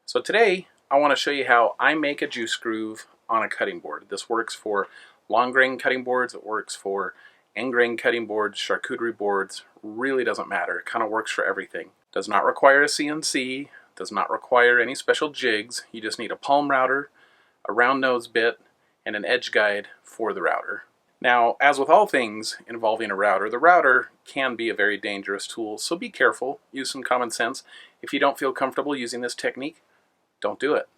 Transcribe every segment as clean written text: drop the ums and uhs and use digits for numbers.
So today I want to show you how I make a juice groove on a cutting board. This works for long grain cutting boards, it works for end grain cutting boards, charcuterie boards, really doesn't matter. It kind of works for everything. Does not require a CNC, does not require any special jigs. You just need a palm router, a round nose bit, and an edge guide for the router. Now, as with all things involving a router, the router can be a very dangerous tool, so be careful, use some common sense. If you don't feel comfortable using this technique, don't do it.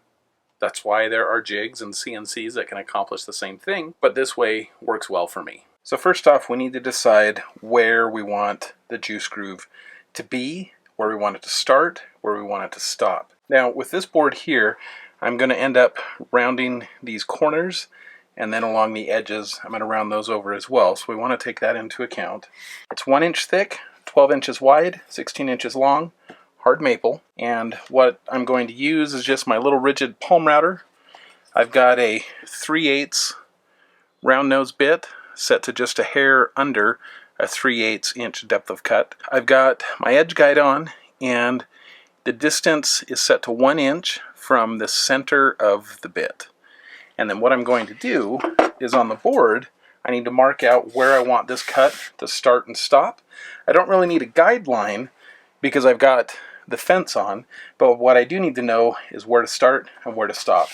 That's why there are jigs and CNCs that can accomplish the same thing, but this way works well for me. So first off, we need to decide where we want the juice groove to be, where we want it to start, where we want it to stop. Now with this board here, I'm going to end up rounding these corners, and then along the edges I'm going to round those over as well, so we want to take that into account. It's 1 inch thick, 12 inches wide, 16 inches long, hard maple, and what I'm going to use is just my little rigid palm router. I've got a 3/8 round nose bit set to just a hair under a 3/8 inch depth of cut. I've got my edge guide on, and the distance is set to 1 inch from the center of the bit. And then what I'm going to do is on the board, I need to mark out where I want this cut to start and stop. I don't really need a guideline because I've got the fence on, but what I do need to know is where to start and where to stop.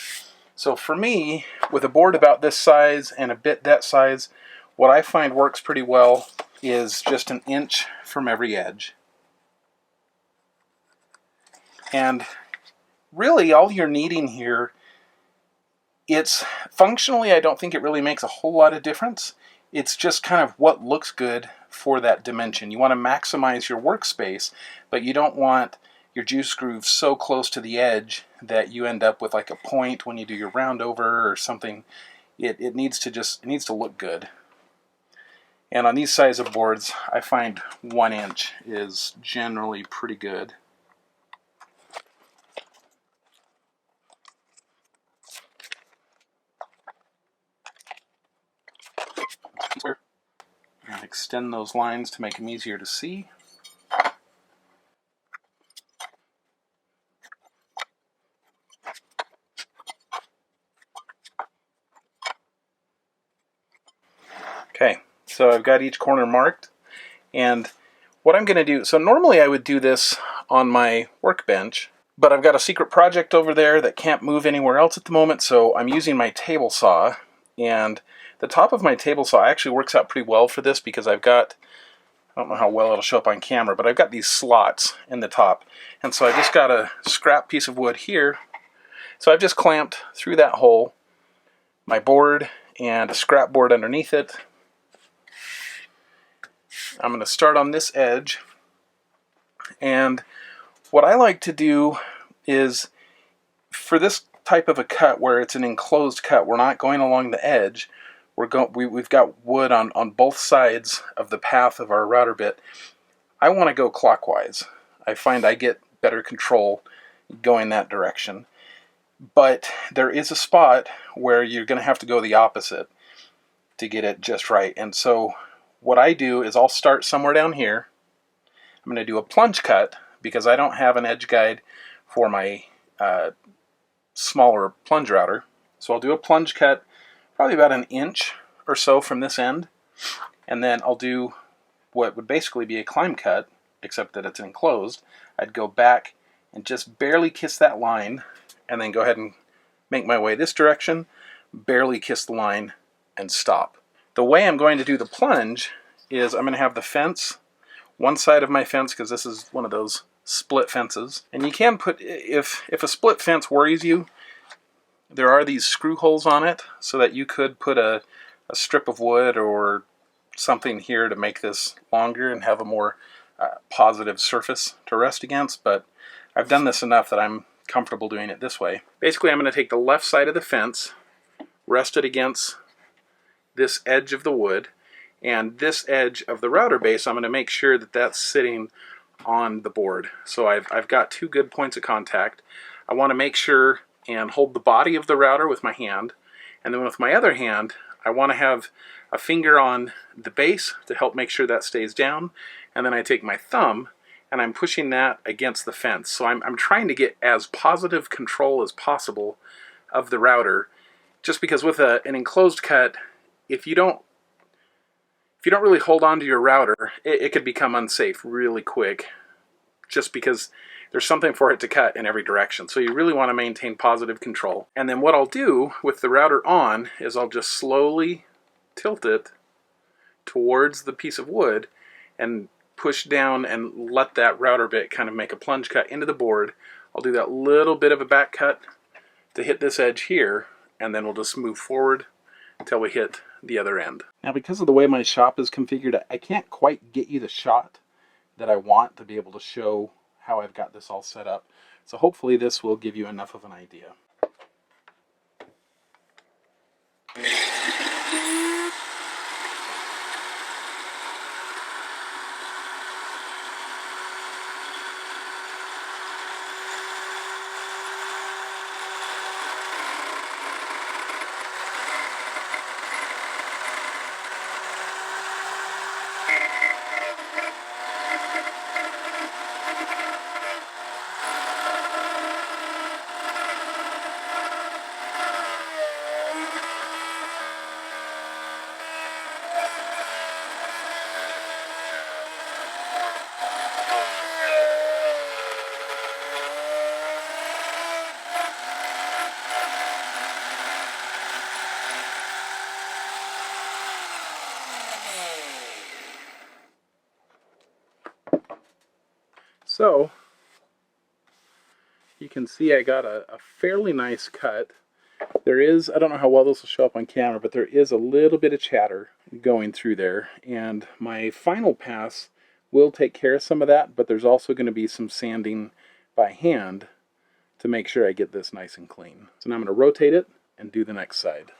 So for me, with a board about this size and a bit that size, what I find works pretty well is just 1 inch from every edge. And really all you're needing here, it's functionally, I don't think it really makes a whole lot of difference. It's just kind of what looks good for that dimension. You want to maximize your workspace, but you don't want your juice groove so close to the edge that you end up with like a point when you do your round over or something. It needs to look good. And on these size of boards, I find 1 inch is generally pretty good. And extend those lines to make them easier to see. Okay, so I've got each corner marked, and what I'm going to do, so normally I would do this on my workbench, but I've got a secret project over there that can't move anywhere else at the moment, so I'm using my table saw, and the top of my table saw actually works out pretty well for this because I've got, I don't know how well it'll show up on camera, but I've got these slots in the top, and so I just got a scrap piece of wood here, so I've just clamped through that hole my board and a scrap board underneath it. I'm going to start on this edge, and what I like to do is, for this type of a cut where it's an enclosed cut, we're not going along the edge, we've got wood on both sides of the path of our router bit. I want to go clockwise. I find I get better control going that direction, but there is a spot where you're going to have to go the opposite to get it just right. And so what I do is I'll start somewhere down here. I'm going to do a plunge cut because I don't have an edge guide for my smaller plunge router. So I'll do a plunge cut probably about 1 inch or so from this end, and then I'll do what would basically be a climb cut, except that it's enclosed. I'd go back and just barely kiss that line, and then go ahead and make my way this direction, barely kiss the line, and stop. The way I'm going to do the plunge is I'm going to have the fence, one side of my fence, because this is one of those split fences. And you can put, if a split fence worries you, there are these screw holes on it, so that you could put a strip of wood or something here to make this longer and have a more positive surface to rest against. But I've done this enough that I'm comfortable doing it this way. Basically, I'm going to take the left side of the fence, rest it against this edge of the wood, and this edge of the router base, I'm going to make sure that that's sitting on the board. So I've got 2 good points of contact. I want to make sure and hold the body of the router with my hand, and then with my other hand I want to have a finger on the base to help make sure that stays down, and then I take my thumb and I'm pushing that against the fence. So I'm trying to get as positive control as possible of the router, just because with an enclosed cut, if you don't really hold on to your router, it could become unsafe really quick, just because there's something for it to cut in every direction. So you really want to maintain positive control. And then what I'll do with the router on is I'll just slowly tilt it towards the piece of wood and push down and let that router bit kind of make a plunge cut into the board. I'll do that little bit of a back cut to hit this edge here, and then we'll just move forward until we hit the other end. Now, because of the way my shop is configured, I can't quite get you the shot that I want to be able to show how I've got this all set up. So hopefully this will give you enough of an idea. So you can see I got a fairly nice cut. There is, I don't know how well this will show up on camera, but there is a little bit of chatter going through there. And my final pass will take care of some of that, but there's also going to be some sanding by hand to make sure I get this nice and clean. So now I'm going to rotate it and do the next side.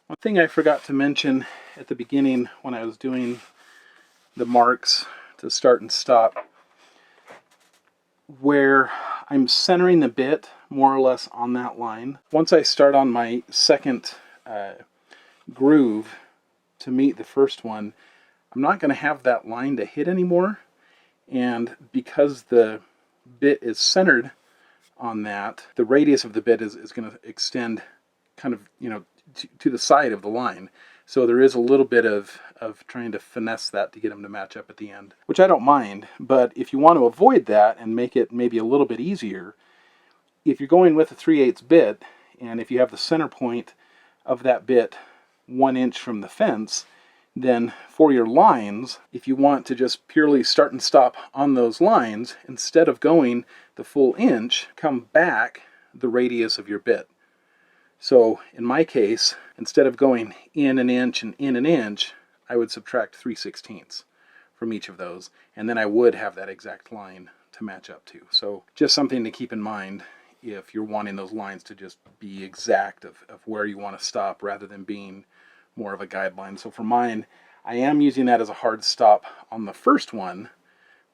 One thing I forgot to mention at the beginning when I was doing the marks to start and stop, where I'm centering the bit more or less on that line. Once I start on my second groove to meet the first one, I'm not going to have that line to hit anymore. And because the bit is centered on that, the radius of the bit is going to extend kind of, to the side of the line. So there is a little bit of trying to finesse that to get them to match up at the end, which I don't mind. But if you want to avoid that and make it maybe a little bit easier, if you're going with a 3/8 bit, and if you have the center point of that bit 1 inch from the fence, then for your lines, if you want to just purely start and stop on those lines, instead of going the full inch, come back the radius of your bit. So in my case, instead of going in an inch and in an inch, I would subtract 3/16 from each of those, and then I would have that exact line to match up to. So just something to keep in mind if you're wanting those lines to just be exact of where you want to stop rather than being more of a guideline. So for mine, I am using that as a hard stop on the first one,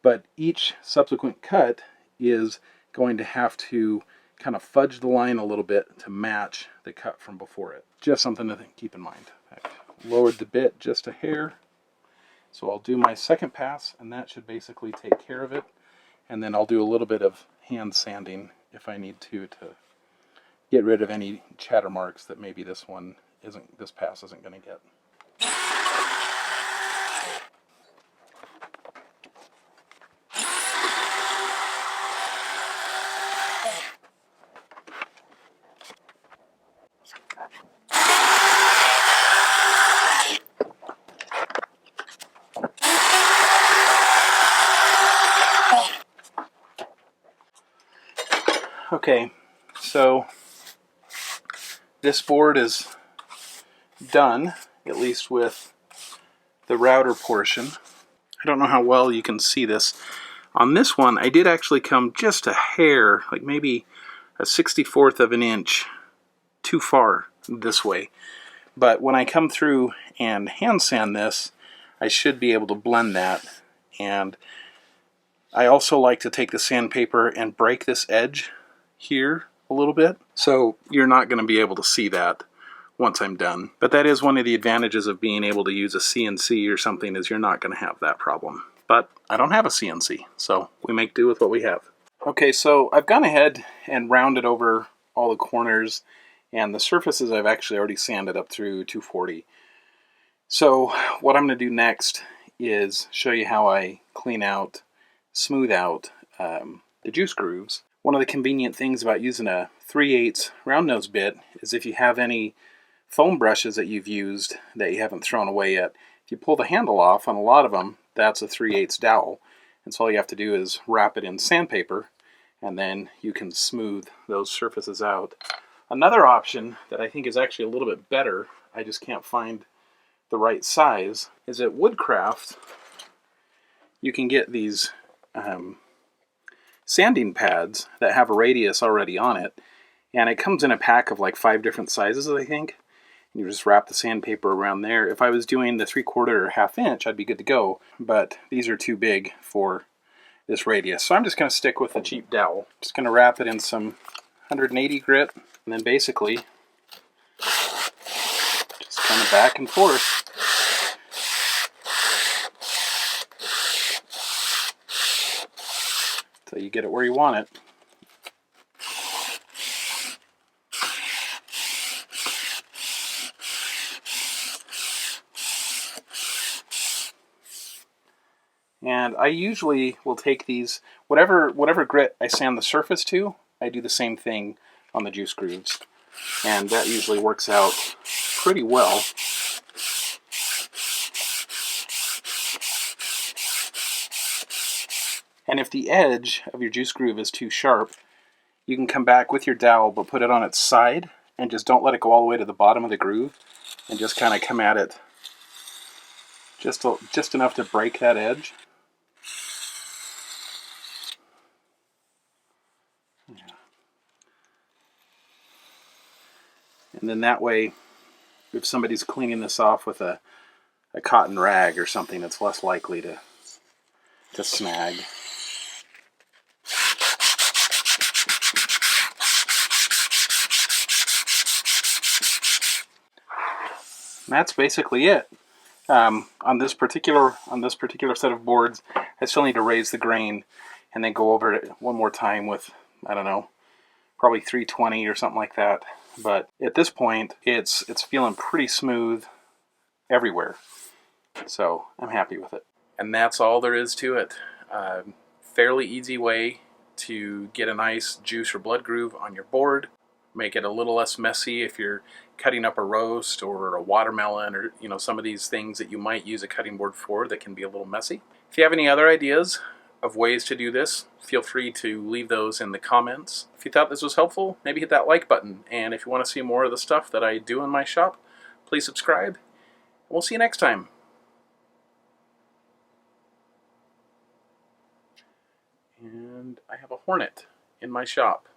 but each subsequent cut is going to have to kind of fudge the line a little bit to match the cut from before it. Just something to keep in mind. I've lowered the bit just a hair. So I'll do my second pass, and that should basically take care of it. And then I'll do a little bit of hand sanding if I need to get rid of any chatter marks that maybe this pass isn't going to get. Okay, so this board is done, at least with the router portion. I don't know how well you can see this. On this one, I did actually come just a hair, like maybe a 64th of an inch too far this way. But when I come through and hand sand this, I should be able to blend that. And I also like to take the sandpaper and break this edge here a little bit, so you're not going to be able to see that once I'm done. But that is one of the advantages of being able to use a CNC or something, is you're not going to have that problem. But I don't have a CNC, so we make do with what we have. Okay, so I've gone ahead and rounded over all the corners, and the surfaces I've actually already sanded up through 240. So what I'm going to do next is show you how I clean out, smooth out the juice grooves. One of the convenient things about using a 3/8 round nose bit is if you have any foam brushes that you've used that you haven't thrown away yet, if you pull the handle off on a lot of them, that's a 3/8 dowel. And so all you have to do is wrap it in sandpaper, and then you can smooth those surfaces out. Another option that I think is actually a little bit better, I just can't find the right size, is at Woodcraft you can get these sanding pads that have a radius already on it, and it comes in a pack of like 5 different sizes, I think. And you just wrap the sandpaper around there. If I was doing the 3/4 or 1/2 inch, I'd be good to go, but these are too big for this radius. So I'm just going to stick with the cheap dowel. Just going to wrap it in some 180 grit, and then basically just kind of back and forth. So you get it where you want it. And I usually will take these, whatever grit I sand the surface to, I do the same thing on the juice grooves. And that usually works out pretty well. And if the edge of your juice groove is too sharp, you can come back with your dowel, but put it on its side, and just don't let it go all the way to the bottom of the groove, and just kind of come at it just enough to break that edge. And then that way, if somebody's cleaning this off with a cotton rag or something, it's less likely to snag. And that's basically it. On this particular set of boards, I still need to raise the grain and then go over it one more time with, I don't know, probably 320 or something like that. But at this point, it's feeling pretty smooth everywhere. So I'm happy with it. And that's all there is to it. Fairly easy way to get a nice juice or blood groove on your board. Make it a little less messy if you're cutting up a roast or a watermelon, or some of these things that you might use a cutting board for that can be a little messy. If you have any other ideas of ways to do this, feel free to leave those in the comments. If you thought this was helpful, maybe hit that like button. And if you want to see more of the stuff that I do in my shop, please subscribe. We'll see you next time. And I have a hornet in my shop.